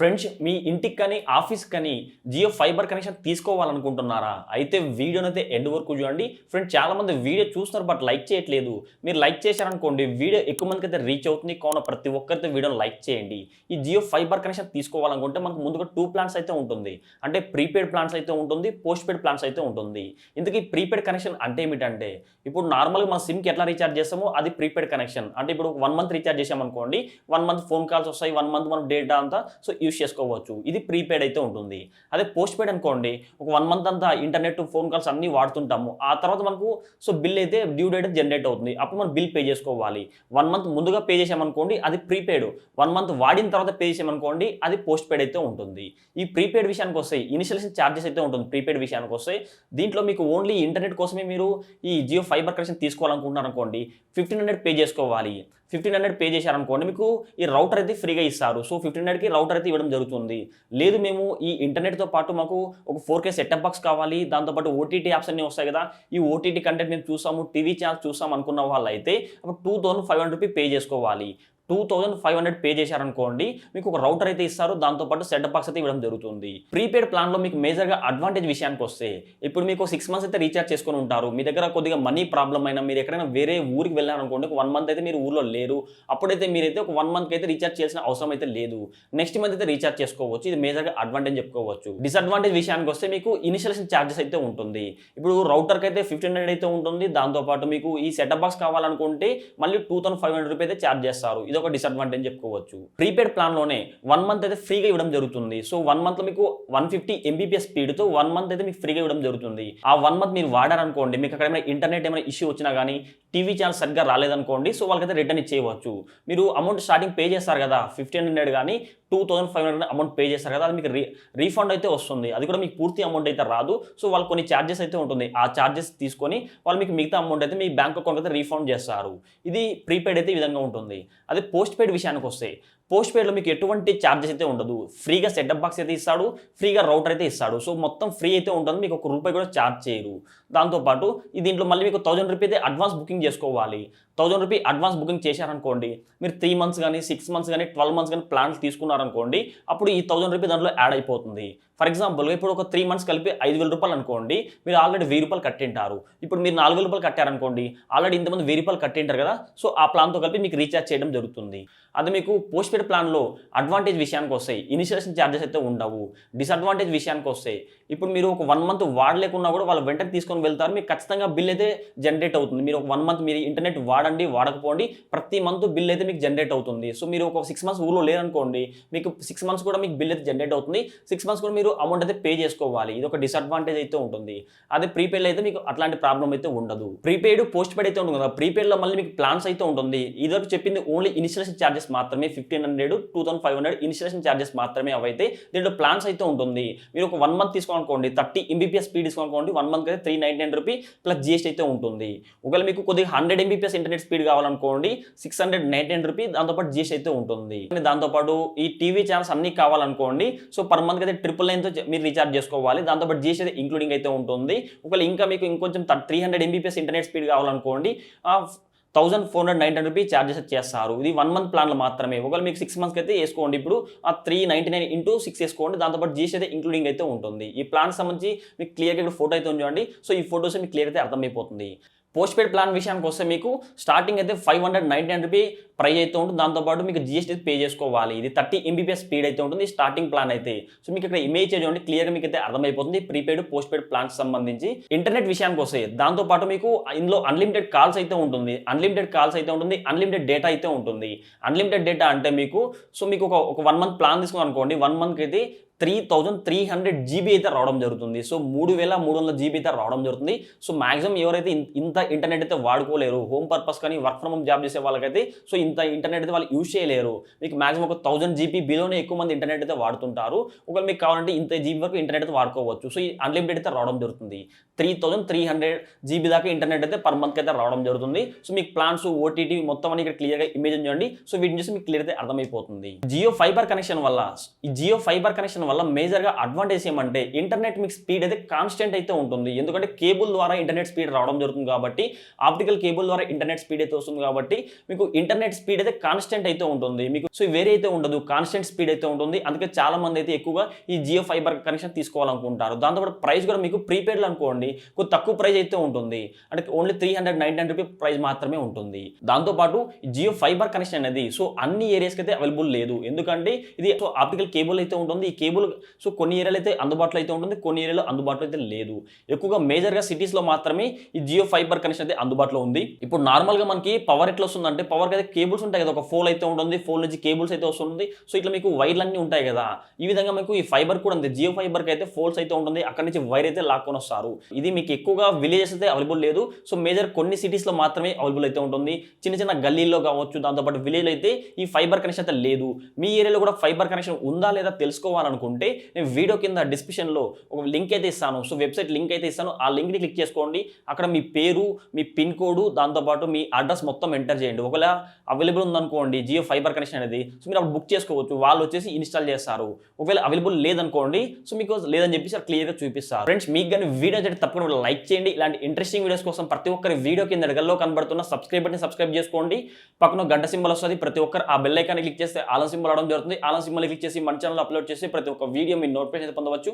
Friends మీ ఇంటికి కానీ ఆఫీస్కి కానీ జియో ఫైబర్ కనెక్షన్ తీసుకోవాలనుకుంటున్నారా? అయితే వీడియోనైతే ఎండ్ వరకు చూడండి. ఫ్రెండ్స్ చాలామంది వీడియో చూస్తున్నారు బట్ లైక్ చేయట్లేదు. మీరు లైక్ చేశారనుకోండి వీడియో ఎక్కువ మందికి అయితే రీచ్ అవుతుంది. కావున ప్రతి ఒక్కరితో వీడియోని లైక్ చేయండి. ఈ జియో ఫైబర్ కనెక్షన్ తీసుకోవాలనుకుంటే మనకు ముందుగా 2 ప్లాన్స్ అయితే ఉంటుంది. అంటే ప్రీపెయిడ్ ప్లాన్స్ అయితే ఉంటుంది, పోస్ట్ పెయిడ్ ప్లాన్స్ అయితే ఉంటుంది. ఇందుకు ప్రీపెయిడ్ కనెక్షన్ అంటే ఏమిటంటే ఇప్పుడు నార్మల్గా మన సిమ్కి ఎట్లా రీఛార్జ్ చేస్తామో అది ప్రీపెయిడ్ కనెక్షన్. అంటే ఇప్పుడు 1 మంత్ రీఛార్జ్ చేసామనుకోండి, 1 మంత్ ఫోన్ కాల్స్ వస్తాయి, 1 మంత్ మనం డేటా అంతా యూస్ చేసుకోవచ్చు. ఇది ప్రీపెయిడ్ అయితే ఉంటుంది. అదే పోస్ట్ పెయిడ్ అనుకోండి, ఒక 1 మంత్ అంతా ఇంటర్నెట్, ఫోన్ కాల్స్ అన్నీ వాడుతుంటాము. ఆ తర్వాత మనకు బిల్ అయితే డ్యూ డేట్ జనరేట్ అవుతుంది. అప్పుడు మనం బిల్ పే చేసుకోవాలి. 1 మంత్ ముందుగా పే చేసామనుకోండి అది ప్రీపెయిడ్. 1 మంత్ వాడిన తర్వాత పే చేసామనుకోండి అది పోస్ట్ పెయిడ్ అయితే ఉంటుంది. ఈ ప్రీపెయిడ్ విషయానికి వస్తే ఇనిషియల్ చార్జెస్ అయితే ఉంటుంది. ప్రీపెయిడ్ విషయానికి వస్తే దీంట్లో మీకు ఓన్లీ ఇంటర్నెట్ కోసమే మీరు ఈ జియో ఫైబర్ కనెక్షన్ తీసుకోవాలనుకుంటున్నారు అనుకోండి, 1500 పే చేసుకోవాలి. 1500 పే చేశారనుకోండి మీకు ఈ రౌటర్ అయితే ఫ్రీగా ఇస్తారు. 1500కి రౌటర్ అయితే ఇవ్వడం జరుగుతుంది. లేదు మేము ఈ ఇంటర్నెట్తో పాటు మాకు ఒక 4K సెటప్ బాక్స్ కావాలి, దాంతోపాటు ఓటీటీ యాప్స్ అన్నీ వస్తాయి కదా, ఈ ఓటీటీ కంటెంట్ మేము చూసాము, టీవీ ఛానల్స్ చూసాం అనుకున్న వాళ్ళైతే అప్పుడు 2500 రూపీ పే చేసుకోవాలి. 2500 పే చేశారనుకోండి మీకు ఒక రౌటర్ అయితే ఇస్తారు, దాంతోపాటు సెటప్ బాక్స్ అయితే ఇవ్వడం జరుగుతుంది. ప్రీపెయిడ్ ప్లాన్లో మీకు మేజర్గా అడ్వాంటేజ్ విషయానికి వస్తే ఇప్పుడు మీకు 6 మంత్స్ అయితే రీఛార్జ్ చేసుకొని ఉంటారు. మీ దగ్గర కొద్దిగా మనీ ప్రాబ్లం అయినా మీరు ఎక్కడైనా వేరే ఊరికి వెళ్ళారనుకోండి, ఒక 1 మంత్ అయితే మీరు ఊర్లో లేరు, అప్పుడైతే మీరైతే ఒక 1 మంత్కి అయితే రీఛార్జ్ చేయాల్సిన అవసరం అయితే లేదు. నెక్స్ట్ మంత్ అయితే రీఛార్జ్ చేసుకోవచ్చు. ఇది మేజర్గా అడ్వాంటేజ్ చెప్పుకోవచ్చు. డిసడ్వాంటేజ్ విషయానికి వస్తే మీకు ఇనిషియలేషన్ ఛార్జెస్ అయితే ఉంటుంది. ఇప్పుడు రౌటర్కి అయితే 1500 అయితే ఉంటుంది, దాంతోపాటు మీకు ఈ సెటప్ బాక్స్ కావాలనుకుంటే మళ్ళీ 2500 రూపీ అయితే ఛార్జ్ చేస్తారు. ఇది ఒక డిసడ్వాంటేజ్ చెప్పుకోవచ్చు. ప్రీపెయిడ్ ప్లాన్లోనే 1 మంత్ అయితే ఫ్రీగా ఇవ్వడం జరుగుతుంది. 1 మంత్లో మీకు 150 Mbps స్పీడ్తో 1 మంత్ అయితే మీకు ఫ్రీగా ఇవ్వడం జరుగుతుంది. ఆ 1 మంత్ మీరు వాడారనుకోండి, మీకు అక్కడ ఏమైనా ఇంటర్నెట్ ఏమైనా ఇష్యూ వచ్చినా కానీ, టీవీ ఛానల్ సరిగ్గా రాలేదనుకోండి, వాళ్ళకైతే రిటర్న్ ఇచ్చేయవచ్చు. మీరు అమౌంట్ స్టార్టింగ్ పే చేస్తారు కదా, 1500 కానీ 2500 అమౌంట్ పే చేస్తారు కదా, అది మీకు రీఫండ్ అయితే వస్తుంది. అది కూడా మీకు పూర్తి అమౌంట్ అయితే రాదు. వాళ్ళు కొన్ని ఛార్జెస్ అయితే ఉంటుంది. ఆ ఛార్జెస్ తీసుకొని వాళ్ళు మీకు మిగతా అమౌంట్ అయితే మీ బ్యాంక్ అకౌంట్ అయితే రీఫండ్ చేస్తారు. ఇది ప్రీపెయిడ్ అయితే ఈ విధంగా ఉంటుంది. అదే పోస్ట్ పెయిడ్ విషయానికి వస్తే పోస్ట్ పెయిడ్లో మీకు ఎటువంటి ఛార్జెస్ అయితే ఉండదు. ఫ్రీగా సెటప్ బాక్స్ అయితే ఇస్తాడు, ఫ్రీగా రౌటర్ అయితే ఇస్తాడు. మొత్తం ఫ్రీ అయితే ఉంటుంది. మీకు 1 రూపాయి కూడా ఛార్జ్ చేయరు. దాంతోపాటు దీంట్లో మళ్ళీ మీకు 1000 రూపీ అయితే అడ్వాన్స్ బుకింగ్ చేసుకోవాలి. 1000 రూపీ అడ్వాన్స్ బుకింగ్ చేశారనుకోండి, మీరు 3 మంత్స్ కానీ 6 మంత్స్ కానీ 12 మంత్స్ కానీ ప్లాన్స్ తీసుకున్నారనుకోండి, అప్పుడు ఈ 1000 రూపీ దాంట్లో యాడ్ అయిపోతుంది. ఫర్ ఎగ్జాంపుల్ ఇప్పుడు ఒక 3 మంత్స్ కలిపి 5000 రూపాయలు అనుకోండి, మీరు ఆల్రెడీ 1000 రూపాయలు కట్టింటారు. ఇప్పుడు మీరు 4000 రూపాయలు కట్టారనుకోండి, ఆల్రెడీ ఇంతమంది 1000 రూపాయలు కట్టింటారు కదా, ఆ ప్లాన్తో కలిపి మీకు రీఛార్జ్ చేయడం జరుగుతుంది. అది మీకు పోస్ట్ పెయిడ్ ప్లాన్లో అడ్వాంటేజ్ విషయానికి వస్తాయి, ఇనిషియేషన్ ఛార్జెస్ అయితే ఉండవు. డిసడ్వాంటేజ్ విషయానికి వస్తాయి, ఇప్పుడు మీరు ఒక 1 మంత్ వాడలేకున్నా కూడా వాళ్ళు వెంటనే తీసుకొని వెళ్తారు, మీకు ఖచ్చితంగా బిల్ అయితే జనరేట్ అవుతుంది. మీరు ఒక 1 మంత్ మీరు ఇంటర్నెట్ వాడండి వాడకపోండి, ప్రతి మంత్ బిల్ అయితే మీకు జనరేట్ అవుతుంది. మీరు ఒక 6 మంత్స్ ఊళ్ళో లేరనుకోండి, మీకు 6 మంత్స్ కూడా మీకు బిల్ అయితే జనరేట్ అవుతుంది. 6 మంత్స్ కూడా మీరు అమౌంట్ అయితే పే చేసుకోవాలి. ఇది ఒక డిసడ్వాంటేజ్ అయితే ఉంటుంది. అదే ప్రీపెయిడ్ అయితే మీకు అట్లాంటి ప్రాబ్లం అయితే ఉండదు. ప్రీపెయిడ్ పోస్ట్ పెయిడ్ అయితే ఉంటుంది కదా, ప్రీపెయిడ్లో మళ్ళీ మీకు ప్లాన్స్ అయితే ఉంటుంది. ఇదివరకు చెప్పింది ఓన్లీ ఇనిషియేషన్ ఛార్జెస్ మాత్రమే, 1500 2500 ఇనిషియేషన్ ఛార్జెస్ మాత్రమే అవైతే. దీంట్లో ప్లాన్స్ అయితే ఉంటుంది. మీరు ఒక 1 మంత్ తీసుకోవాలనుకోండి, 30 Mbps స్పీడ్ తీసుకోవాలనుకోండి, 1 మంత్ అయితే 399 రూపీ ప్లస్ జిఎస్టీ అయితే ఉంటుంది. ఒకవేళ మీకు కొద్దిగా 100 Mbps ఇంటర్నెట్ స్పీడ్ కావాలనుకోండి, 699 రూపీ, దాంతోపాటు జిఎస్టీ అయితే ఉంటుంది. దాంతోపాటు ఈ టీవీ ఛానల్స్ అన్ని కావాలనుకోండి, పర్ మంత్ అయితే 999తో మీరు రీఛార్జ్ చేసుకోవాలి. దాంతోపాటు జిఎస్టీ అయితే ఇంక్లూడింగ్ అయితే ఉంటుంది. ఒకవేళ ఇంకా మీకు ఇంకొంచెం 300 Mbps ఇంటర్నెట్ స్పీడ్ కావాలనుకోండి, 1499 రూపీ ఛార్జెస్ చేస్తారు. ఇది 1 మంత్ ప్లాన్లో మాత్రమే. ఒకవేళ మీకు 6 మంత్స్కి అయితే వేసుకోండి, ఇప్పుడు 399 ఇంటూ 6 వేసుకోండి, దాంతోపాటు జీఎస్టీ అయితే ఇంక్లూడింగ్ అయితే ఉంటుంది. ఈ ప్లాన్ సంబంధించి మీకు క్లియర్గా ఇక్కడ ఫోటో అయితే ఉంచండి. ఈ ఫోటోస్ మీకు క్లియర్ అయితే అర్థమైపోతుంది. పోస్ట్ పెయిడ్ ప్లాన్ విషయానికి వస్తే మీకు స్టార్టింగ్ అయితే 599 రూపీ ప్రైస్ అయితే ఉంటుంది, దాంతోపాటు మీకు జిఎస్టీ పే చేసుకోవాలి. ఇది 30 Mbps స్పీడ్ అయితే ఉంటుంది స్టార్టింగ్ ప్లాన్ అయితే. మీకు ఇక్కడ ఇమేజ్ చూడండి, క్లియర్గా మీకు అయితే అర్థమైపోతుంది ప్రీపెయిడ్ పోస్ట్ పెయిడ్ ప్లాన్స్ సంబంధించి. ఇంటర్నెట్ విషయానికి వస్తే దాంతోపాటు మీకు ఇందులో అన్లిమిటెడ్ కాల్స్ అయితే ఉంటుంది, అన్లిమిటెడ్ డేటా అయితే ఉంటుంది. అన్లిమిటెడ్ డేటా అంటే మీకు ఒక 1 మంత్ ప్లాన్ తీసుకున్నారనుకోండి, 1 మంత్కి అయితే 3300 GB అయితే రావడం జరుగుతుంది. 3300 GB అయితే రావడం జరుగుతుంది. మాక్సిమం ఎవరైతే ఇంత ఇంటర్నెట్ అయితే వాడుకోలేరు, హోమ్ పర్పస్ కానీ వర్క్ ఫ్రమ్ హోమ్ జాబ్ చేసే వాళ్ళకైతే ఇంత ఇంటర్నెట్ అయితే వాళ్ళు యూజ్ చేయలేరు. మీకు మాక్సిమం ఒక 1000 GB బిలోనే ఎక్కువ మంది ఇంటర్నెట్ అయితే వాడుతుంటారు. ఒకవేళ మీకు కావాలంటే ఇంత జీబీ వరకు ఇంటర్నెట్ అయితే వాడుకోవచ్చు. ఈ అన్లిమిటెడ్ అయితే రావడం జరుగుతుంది. 3300 GB దాకా ఇంటర్నెట్ అయితే పర్ మంత్కి అయితే రావడం జరుగుతుంది. మీకు ప్లాన్స్, ఓటీటీ మొత్తం అని ఇక్కడ క్లియర్గా ఇమేజ్ చూడండి. వీటిని చూసి మీకు క్లియర్ అయితే అర్థమైపోతుంది. జియో ఫైబర్ కనెక్షన్ వల్ల మేజర్గా అడ్వాంటేజ్ ఏమంటే ఇంటర్నెట్ మీకు స్పీడ్ అయితే కాన్స్టెంట్ అయితే ఉంటుంది. ఎందుకంటే కేబుల్ ద్వారా ఇంటర్నెట్ స్పీడ్ రావడం జరుగుతుంది కాబట్టి, ఆప్టికల్ కేబుల్ ద్వారా ఇంటర్నెట్ స్పీడ్ అయితే వస్తుంది కాబట్టి మీకు ఇంటర్నెట్ స్పీడ్ అయితే కాన్స్టెంట్ అయితే ఉంటుంది. మీకు సో వేరే అయితే ఉండదు, కాన్స్టెంట్ స్పీడ్ అయితే ఉంటుంది. అందుకే చాలా మంది అయితే ఎక్కువగా ఈ జియో ఫైబర్ కనెక్షన్ తీసుకోవాలనుకుంటారు. దాంతోపాటు ప్రైస్ కూడా మీకు ప్రీపెయిడ్ అనుకోండి కొంచెం తక్కువ ప్రైస్ అయితే ఉంటుంది. అంటే ఓన్లీ 399 రూపీ ప్రైస్ మాత్రమే ఉంటుంది. దాంతోపాటు జియో ఫైబర్ కనెక్షన్ అనేది సో అన్ని ఏరియాస్కి అయితే అవైలబుల్ లేదు. ఎందుకంటే ఇది సో ఆప్టికల్ కేబుల్ అయితే ఉంటుంది. ఈ కేబుల్ సో కొన్ని ఏరియాలో అయితే అందుబాటులో అయితే ఉంటుంది, కొన్ని ఏరియాలో అందుబాటులో అయితే లేదు. ఎక్కువగా మేజర్గా సిటీస్లో మాత్రమే ఈ జియో ఫైబర్ కనెక్షన్ అయితే అందుబాటులో ఉంది. ఇప్పుడు నార్మల్గా మనకి పవర్ ఎట్లా వస్తుందంటే పవర్కి అయితే కేబుల్స్ ఉంటాయి కదా, ఒక ఫోల్ అయితే ఉంటుంది, ఫోల్ నుంచి కేబుల్స్ అయితే వస్తుంది. సో ఇట్లా మీకు వైర్లు అన్నీ ఉంటాయి కదా, ఈ విధంగా మీకు ఈ ఫైబర్ కూడా అంతే. జియో ఫైబర్కి అయితే ఫోల్స్ అయితే ఉంటుంది, అక్కడ నుంచి వైర్ అయితే లాక్కొని వస్తారు. ఇది మీకు ఎక్కువగా విలేజెస్ అయితే అవైలబుల్ లేదు. సో మేజర్ కొన్ని సిటీస్లో మాత్రమే అవైలబుల్ అయితే ఉంటుంది. చిన్న చిన్న గల్లీల్లో కావచ్చు, దాంతోపాటు విలేజ్లో అయితే ఈ ఫైబర్ కనెక్షన్ అయితే లేదు. మీ ఏరియాలో కూడా ఫైబర్ కనెక్షన్ ఉందా లేదా తెలుసుకోవాలనుకుంటే నేను వీడియో కింద డిస్క్రిప్షన్లో ఒక లింక్ అయితే ఇస్తాను. సో వెబ్సైట్ లింక్ అయితే ఇస్తాను, ఆ లింక్ని క్లిక్ చేసుకోండి. అక్కడ మీ పేరు, మీ పిన్ కోడ్, దాంతోపాటు మీ అడ్రస్ మొత్తం ఎంటర్ చేయండి. ఒకవేళ అవైలబుల్ ఉందనుకోండి జియో ఫైబర్ కనెక్షన్ అనేది, సో మీరు అప్పుడు బుక్ చేసుకోవచ్చు. వాళ్ళు వచ్చేసి ఇన్స్టాల్ చేస్తారు. ఒకవేళ అవైలబుల్ లేదనుకోండి, సో మీకు లేదని చెప్పేసి క్లియర్గా చూపిస్తారు. ఫ్రెండ్స్ మీకు కానీ వీడియో అయితే తప్పకుండా లైక్ చేయండి. ఇలాంటి ఇంట్రెస్టింగ్ వీడియోస్ కోసం ప్రతి ఒక్కరి వీడియో కింద ఎడగల్లో కనబడుతున్న సబ్స్క్రైబ్ బటన్ సబ్స్క్రైబ్ చేసుకోండి. పక్కన గంట సింబల్ వస్తుంది, ప్రతి ఒక్కరు ఆ బెల్ ఐకాన్ని క్లిక్ చేస్తే ఆల్ సింబల్ అవడం జరుగుతుంది. ఆల్ సింబల్ క్లిక్ చేసి మన ఛానల్ అప్లోడ్ చేసి ప్రతి ఒక్క వీడియో మీ నోటిఫికేషన్ పొందవచ్చు.